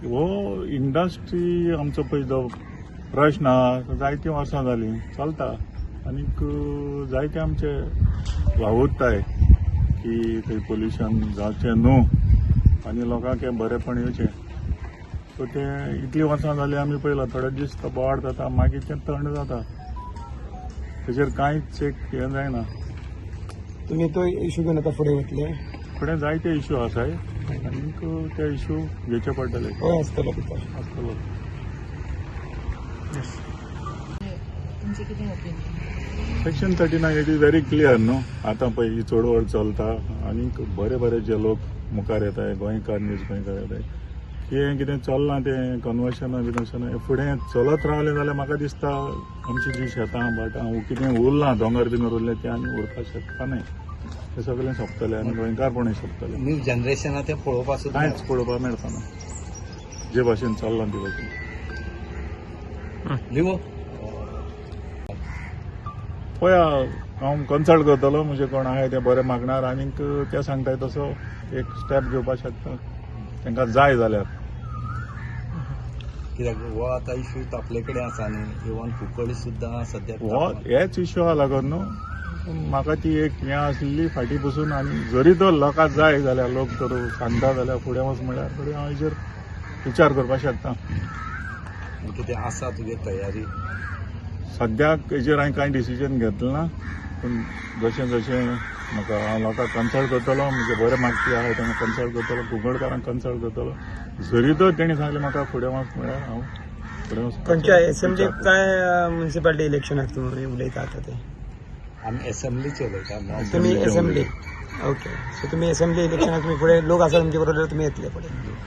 हो इंडस्ट्री आमचो पळय जो प्रश्न आहा जायतीं वर्सां जालीं चलता आनीक जायते आमचे वावुरताय की थंय पोल्युशन जावचें न्हू आनी लोकांक हें बरेंपण येवचें. सो ते इतलीं वर्सां जालीं आमी पळयलां थोडे दीस तो बोवाळ जाता मागीर तें थंड जाता. तेजेर कांयच एक हें जायना. तुम्ही तो इश्यू घेवन आतां फुडें वतले? फुडें जायते इश्यू आसाय आनीक ते इश्यू घेवचे पडटले. हय आसतलो भितर. आसतलो. तुमचे कितें opinion? Section 39 it is very clear न्हू. आतां पळय ही चळवळ चलता आनीक बरे बरे जे लोक मुखार येताय गोंयकार न्यूज गोंयकार येताय हें कितें चलना तें कन्वर्शनां बिनर्शनां हें फुडें चलत रावलें जाल्यार म्हाका दिसता आमची जीं शेतां भाटां कितें उरलां दोंगर बिंगर उरलें तें आनी उरपाक शकता न्हय. तें सगळें सोंपतलें आनी गोंयकारपणूय सोंपतलें. न्यू जनरेशनाक तें पळोवपाक सुद्दां कांयच पळोवपाक मेळपाना जे भाशेन चल्लां ते भाशेन. लिवो पळया हांव कन्सल्ट करतलो म्हणजे कोण आहाय ते बरे मागणार आनीक ते सांगताय तसो एक स्टेप घेवपाक शकता तांकां जाय जाल्यार. कित्याक हो आतां इश्यू आपले कडेन आसा न्ही. इवन कुंकळी सुद्दां सद्याक हो हेच इश्यू लागून न्हू. म्हाका ती एक हें आसली फाटीं बसून आनी जरी तो लोकांक जाय जाल्यार लोक तर सांगता जाल्यार फुडें वच म्हळ्यार फुडें हांव हेजेर विचार करपाक शकता. कितें आसा तुगे तयारी? सद्याक हेजेर हांवें कांय डिसिजन घेतलें ना पूण जशें जशें म्हाका हांव लोकांक कन्सल्ट करतलो म्हणजे बरे मागपी आहाय तांकां कन्सल्ट करतलो कुंकळकारांक कन्सल्ट करतलो. जरी तर तेणी सांगलें म्हाका फुडें वच म्हळ्यार हांव फुडें वचपाचो खंयच्या एसएमली काय म्युनिसिपालिटी इलेक्शनाक तुम्ही उलयता आतां ते? आमी एसेंब्लीचे उलयता. तुम्ही एसएमली ओके. सो तुम्ही एसएमली इलेक्शनाक तुम्ही फुडें लोक आसा तुमचे बरोबर तुम्ही येतले फुडें?